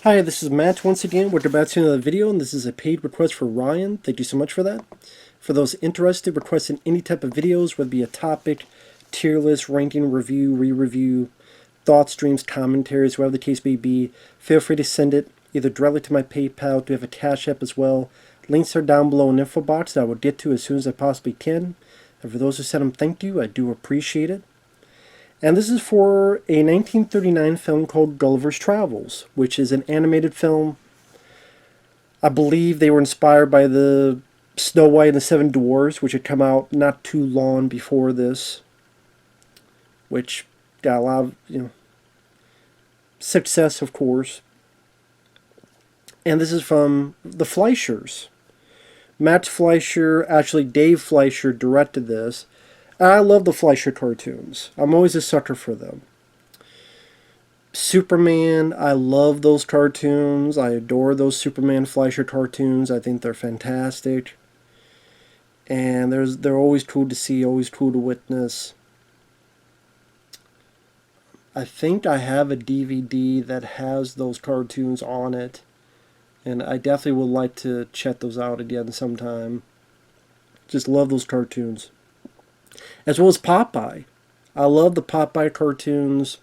Hi, this is Matt once again. We're about to another video, and this is a paid request for Ryan. Thank you so much for that. For those interested, requesting any type of videos, whether it be a topic, tier list, ranking, review, re-review, thoughts, streams, commentaries, whatever the case may be, feel free to send it either directly to my PayPal. We have a CashApp as well. Links are down below in the info box that I will get to as soon as I possibly can. And for those who sent them, thank you. I do appreciate it. And this is for a 1939 film called Gulliver's Travels, which is an animated film. I believe they were inspired by the Snow White and the Seven Dwarfs, which had come out not too long before this, which got a lot of, success, of course. And this is from the Fleischers. Matt Fleischer, actually Dave Fleischer, directed this. I love the Fleischer cartoons. I'm always a sucker for them. Superman, I love those cartoons. I adore those Superman Fleischer cartoons. I think they're fantastic. And they're always cool to see, always cool to witness. I think I have a DVD that has those cartoons on it. And I definitely would like to check those out again sometime. Just love those cartoons. As well as Popeye. I love the Popeye cartoons.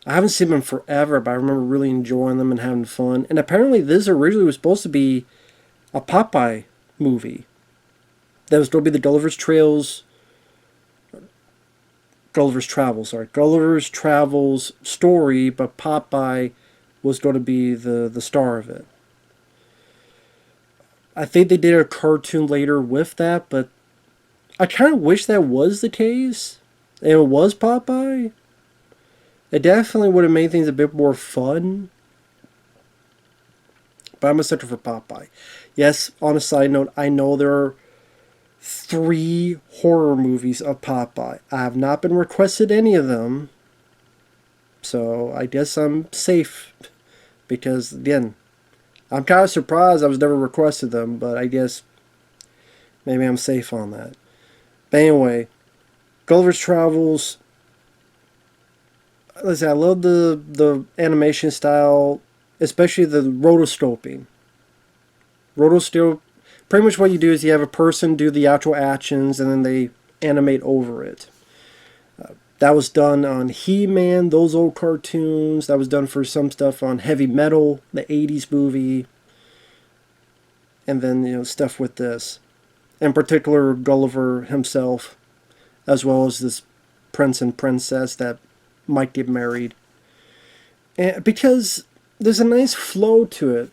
I haven't seen them forever, but I remember really enjoying them and having fun. And apparently this originally was supposed to be a Popeye movie. That was going to be the Gulliver's Travels story, but Popeye was going to be the star of it. I think they did a cartoon later with that, but I kind of wish that was the case. And it was Popeye. It definitely would have made things a bit more fun. But I'm a sucker for Popeye. Yes, on a side note, I know there are 3 horror movies of Popeye. I have not been requested any of them. So I guess I'm safe. Because, again, I'm kind of surprised I was never requested them. But I guess maybe I'm safe on that. But anyway, Gulliver's Travels. Listen, I love the animation style, especially the rotoscoping. Rotoscope, pretty much what you do is you have a person do the actual actions and then they animate over it. That was done on He-Man, those old cartoons. That was done for some stuff on Heavy Metal, the 80s movie. And then, stuff with this. In particular, Gulliver himself, as well as this prince and princess that might get married. And because there's a nice flow to it,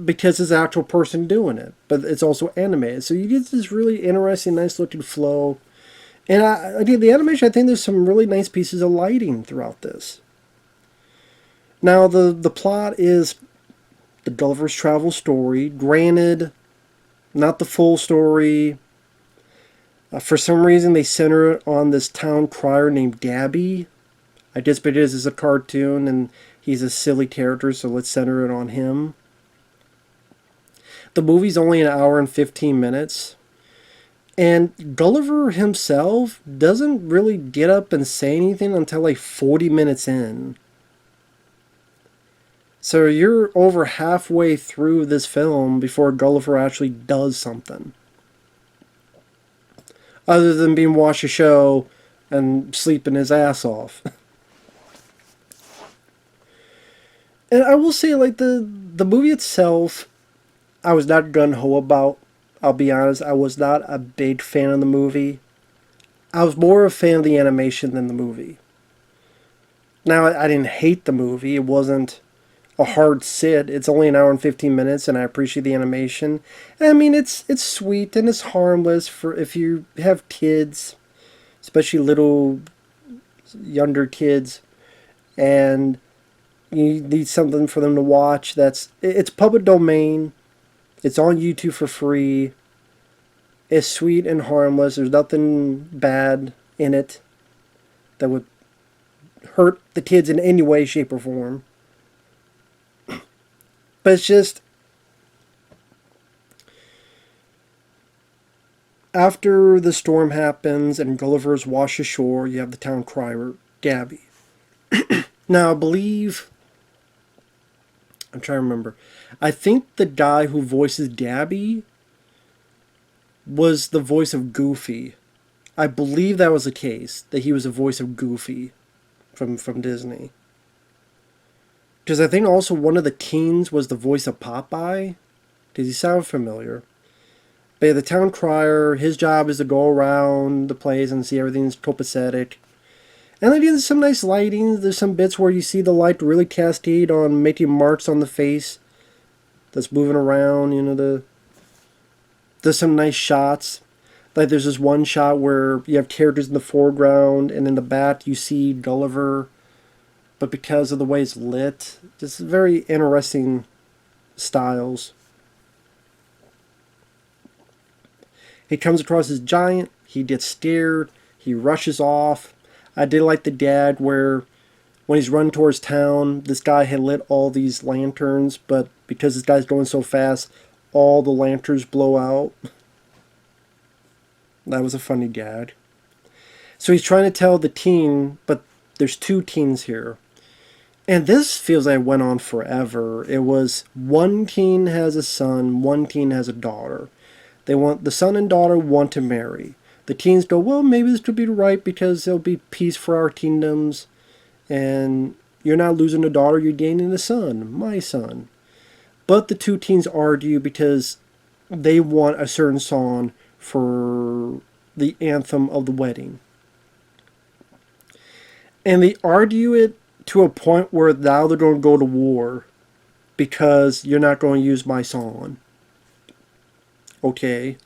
because it's an actual person doing it, but it's also animated. So you get this really interesting, nice looking flow. And again, the animation, I think there's some really nice pieces of lighting throughout this. Now, the plot is the Gulliver's Travel story. Granted, not the full story. For some reason, they center it on this town crier named Gabby. I guess because it's a cartoon and he's a silly character, so let's center it on him. The movie's only an hour and 15 minutes. And Gulliver himself doesn't really get up and say anything until like 40 minutes in. So you're over halfway through this film before Gulliver actually does something. Other than being watch a show and sleeping his ass off. And I will say, like, the movie itself, I was not gung-ho about. I'll be honest, I was not a big fan of the movie. I was more a fan of the animation than the movie. Now, I didn't hate the movie. It wasn't a hard sit. It's only an hour and 15 minutes, and I appreciate the animation. And, I mean, it's sweet and it's harmless for if you have kids, especially little, younger kids, and you need something for them to watch. It's public domain. It's on YouTube for free. It's sweet and harmless. There's nothing bad in it that would hurt the kids in any way, shape, or form. But it's just, after the storm happens and Gulliver's washed ashore, you have the town crier, Gabby. Now, I believe I'm trying to remember. I think the guy who voices Dabby was the voice of Goofy. I believe that was the case, that he was the voice of Goofy from Disney. Because I think also one of the teens was the voice of Popeye. Does he sound familiar? But yeah, the town crier, his job is to go around the place and see everything's copacetic. And then there's some nice lighting. There's some bits where you see the light really cascade on making marks on the face that's moving around. There's some nice shots. Like there's this one shot where you have characters in the foreground, and in the back you see Gulliver. But because of the way it's lit, just very interesting styles. He comes across his giant. He gets scared. He rushes off. I did like the dad where when he's running towards town, this guy had lit all these lanterns, but because this guy's going so fast, all the lanterns blow out. That was a funny gag. So he's trying to tell the teen, but there's two teens here. And this feels like it went on forever. It was one teen has a son, one teen has a daughter. The son and daughter want to marry. The teens go, well, maybe this could be right because there'll be peace for our kingdoms. And you're not losing a daughter, you're gaining a son, my son. But the two teens argue because they want a certain song for the anthem of the wedding. And they argue it to a point where now they're going to go to war because you're not going to use my song. Okay.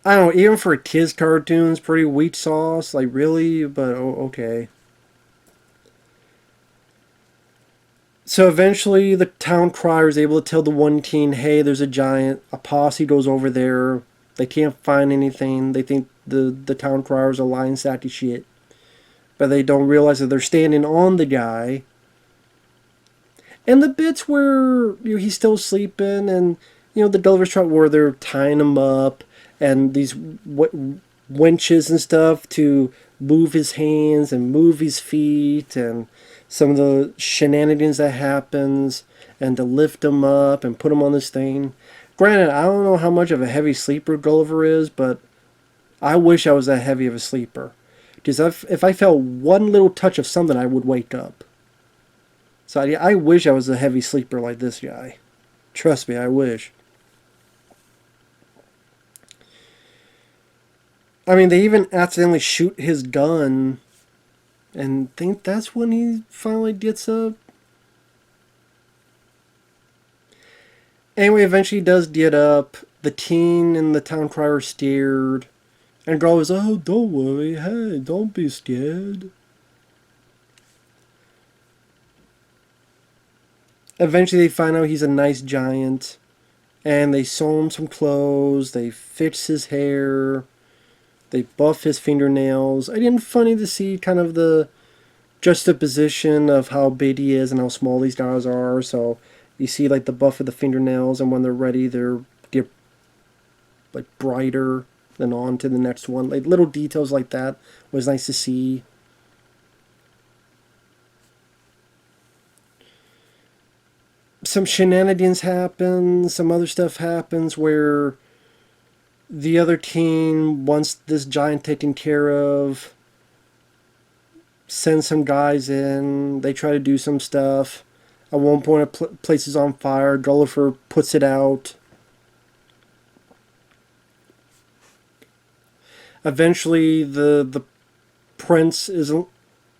I don't know, even for kids' cartoons, pretty weak sauce. Like, really? But, okay. So eventually the town crier is able to tell the one teen, hey, there's a giant. A posse goes over there. They can't find anything. They think the town crier is a lying sack of shit. But they don't realize that they're standing on the guy. And the bits where he's still sleeping and, the Gulliver's truck where they're tying him up and these winches and stuff to move his hands and move his feet and some of the shenanigans that happens and to lift him up and put him on this thing. Granted, I don't know how much of a heavy sleeper Gulliver is, but I wish I was that heavy of a sleeper. Because if I felt one little touch of something, I would wake up. So I wish I was a heavy sleeper like this guy. Trust me, I wish. I mean, they even accidentally shoot his gun and think that's when he finally gets up. Anyway, eventually he does get up. The teen and the town crier are scared. And girl goes, oh, don't worry. Hey, don't be scared. Eventually they find out he's a nice giant. And they sew him some clothes. They fix his hair. They buff his fingernails. Again, funny to see kind of the juxtaposition of how big he is and how small these guys are. So you see like the buff of the fingernails, and when they're ready, they're get like brighter. Then on to the next one. Like little details like that was nice to see. Some shenanigans happen. Some other stuff happens where the other teen wants this giant taken care of. Sends some guys in. They try to do some stuff. At one point, a place is on fire. Gulliver puts it out. Eventually, the prince isn't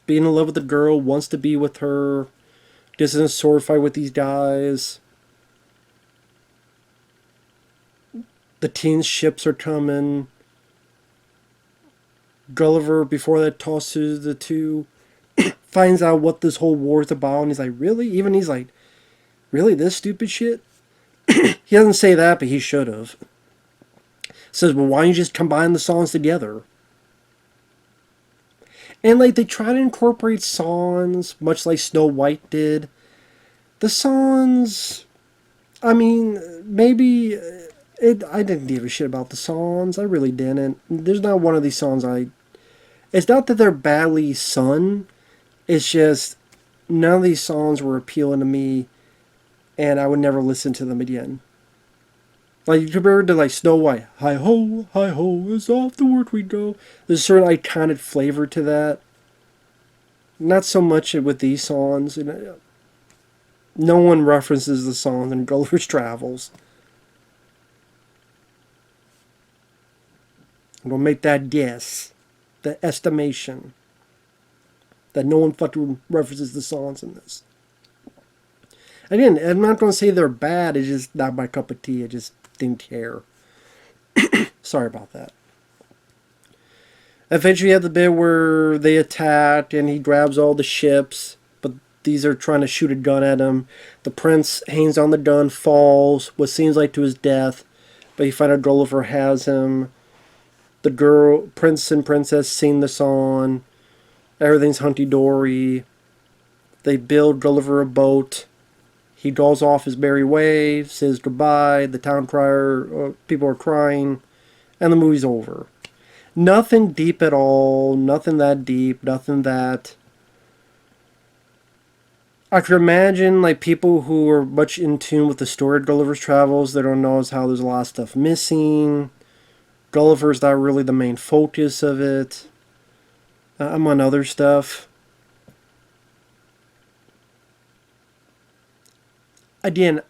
being in love with the girl, wants to be with her, gets in a sword fight with these guys. The teen's ships are coming. Gulliver, before that tosses the two, finds out what this whole war is about, and he's like, really? Even he's like, really, this stupid shit? He doesn't say that, but he should have. Says, well, why don't you just combine the songs together? And like they try to incorporate songs, much like Snow White did. The songs, I mean, maybe I didn't give a shit about the songs. I really didn't. There's not one of these songs it's not that they're badly sung. It's just none of these songs were appealing to me, and I would never listen to them again. Like, compared to, like, Snow White, hi ho, is off the word we go. There's a certain iconic flavor to that. Not so much with these songs. No one references the song in Gulliver's Travels. We'll make that guess, the estimation, that no one fucking references the songs in this. Again, I'm not going to say they're bad, it's just not my cup of tea, I just didn't care. Sorry about that. Eventually you have the bit where they attack and he grabs all the ships, but these are trying to shoot a gun at him. The prince hangs on the gun, falls, what seems like to his death, but you find out Gulliver has him. The girl, prince and princess sing the song. Everything's hunky-dory. They build Gulliver a boat. He goes off his merry way, says goodbye. The town crier, people are crying, and the movie's over. Nothing deep at all. Nothing that deep. Nothing that... I could imagine, like, people who are much in tune with the story of Gulliver's Travels, they don't know how there's a lot of stuff missing. Gulliver's not really the main focus of it. I'm on other stuff. Again,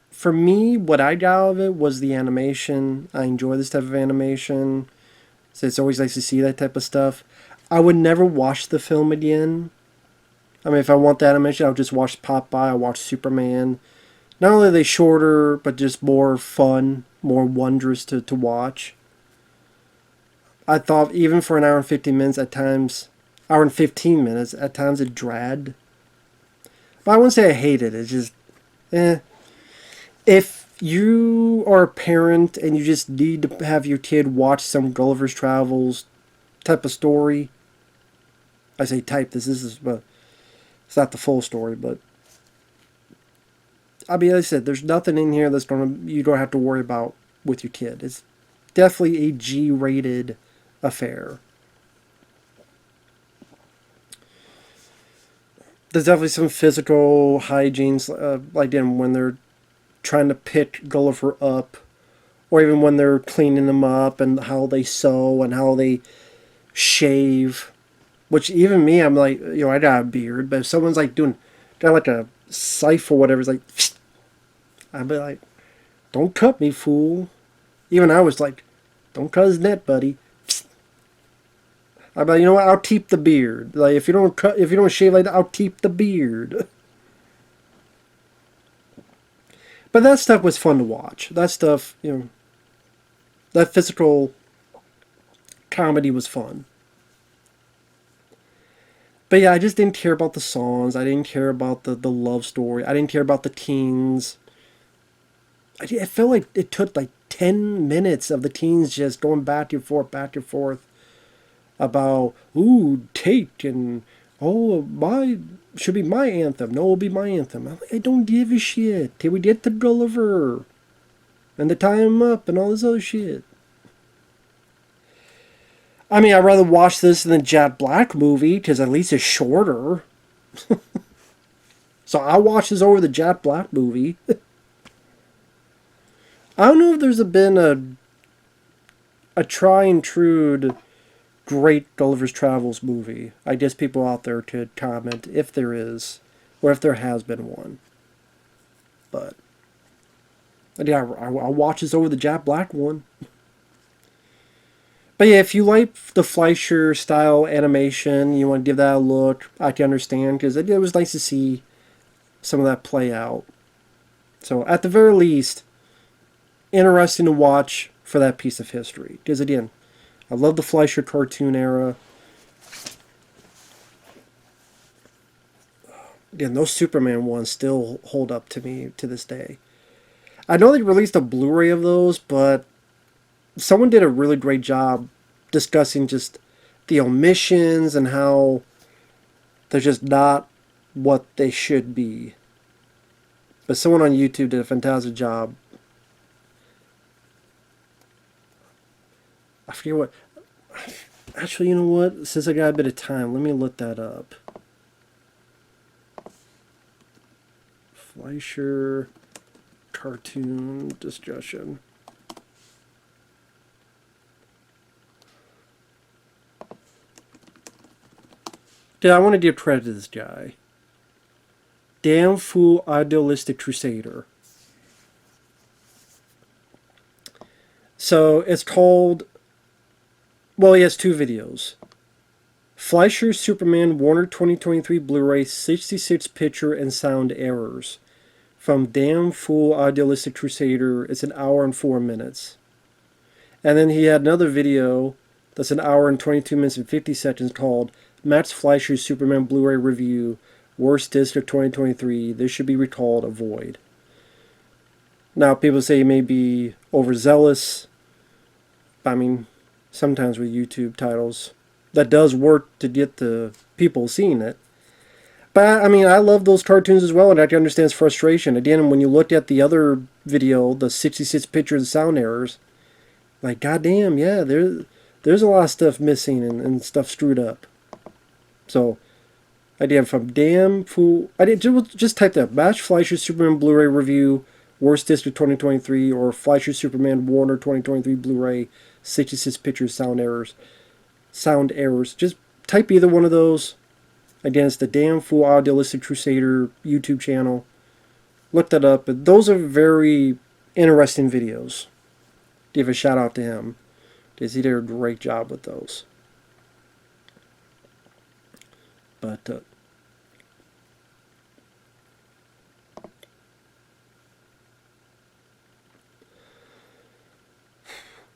for me, what I got out of it was the animation. I enjoy this type of animation. So it's always nice to see that type of stuff. I would never watch the film again. I mean, if I want the animation, I'll just watch pop by. I'll watch Superman. Not only are they shorter, but just more fun, more wondrous to watch. I thought even for an hour and 15 minutes at times, hour and 15 minutes, at times it dragged. But I wouldn't say I hated it. It's just, If you are a parent and you just need to have your kid watch some Gulliver's Travels type of story, I say type, this is, but it's not the full story, but I mean, like I said, there's nothing in here that's you don't have to worry about with your kid. It's definitely a G-rated affair. There's definitely some physical hygienes, like when they're trying to pick Gulliver up, or even when they're cleaning him up, and how they sew and how they shave. Which even me, I'm like, I got a beard, but if someone's like got like a scythe or whatever, it's like, I'd be like, don't cut me, fool. Even I was like, don't cut his neck, buddy. I'd be like, you know what? I'll keep the beard. Like, if you don't shave like that, I'll keep the beard. But that stuff was fun to watch. That stuff, that physical comedy was fun. But yeah, I just didn't care about the songs. I didn't care about the love story. I didn't care about the teens. I felt like it took like 10 minutes of the teens just going back and forth about, ooh, take, and, should be my anthem. No, it'll be my anthem. I'm like, I don't give a shit till we get to Gulliver and to tie him up and all this other shit. I mean, I'd rather watch this than the Jack Black movie, because at least it's shorter. So I'll watch this over the Jack Black movie. I don't know if there's been a try and true great Gulliver's Travels movie. I guess people out there could comment if there is, or if there has been one. But yeah, I'll watch this over the Jack Black one. But yeah, if you like the Fleischer style animation, you want to give that a look, I can understand, because it was nice to see some of that play out. So at the very least, interesting to watch for that piece of history. Because again, I love the Fleischer cartoon era. Again, those Superman ones still hold up to me to this day. I know they released a Blu-ray of those, but someone did a really great job discussing just the omissions and how they're just not what they should be. But someone on YouTube did a fantastic job. I forget what... Actually, you know what? Since I got a bit of time, let me look that up. Fleischer cartoon discussion. Dude, I want to give credit to this guy. Damn fool idealistic crusader. So it's called, well, he has two videos. Fleischer Superman Warner 2023 Blu-ray 66 picture and sound errors. From Damn Fool Idealistic Crusader. It's an hour and 4 minutes. And then he had another video that's an hour and 22 minutes and 50 seconds called Matt Fleischer's Superman Blu-ray Review Worst Disc of 2023. This should be recalled a void. Now, people say he may be overzealous. I mean, sometimes with YouTube titles, that does work to get the people seeing it. But, I mean, I love those cartoons as well, and I can understand his frustration. Again, when you look at the other video, the 66 pictures and sound errors, like, goddamn, yeah, there's a lot of stuff missing and stuff screwed up. So, I did from Damn Fool. I did just type that. Matt Fleischer Superman Blu-ray Review Worst Disc of 2023 or Fleischer Superman Warner 2023 Blu-ray 66 pictures sound errors. Just type either one of those. Again, it's the Damn Fool Idealistic Crusader YouTube channel. Look that up. But those are very interesting videos. Give a shout out to him, because he did a great job with those. But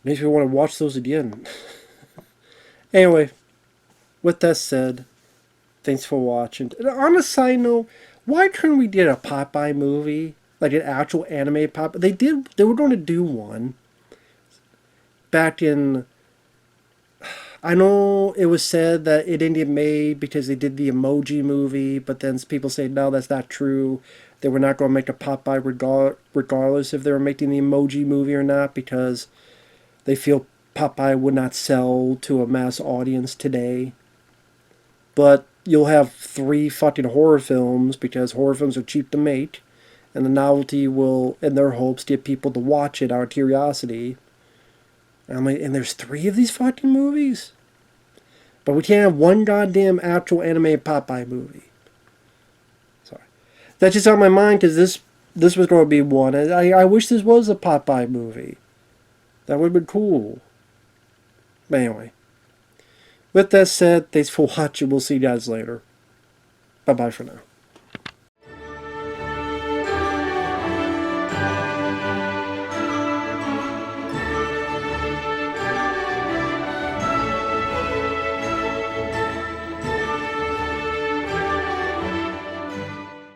makes me want to watch those again. Anyway, with that said, thanks for watching. And on a side note, why couldn't we get a Popeye movie? Like an actual anime Popeye? They were going to do one. Back in, I know it was said that it didn't get made because they did the Emoji movie, but then people say, no, that's not true. They were not going to make a Popeye regardless if they were making the Emoji movie or not, because they feel Popeye would not sell to a mass audience today. But you'll have 3 fucking horror films, because horror films are cheap to make, and the novelty will, in their hopes, get people to watch it out of curiosity. I'm like, and there's 3 of these fucking movies? But we can't have one goddamn actual anime Popeye movie. Sorry. That's just on my mind, because this was going to be one. I wish this was a Popeye movie. That would have been cool. But anyway. With that said, thanks for watching. We'll see you guys later. Bye-bye for now.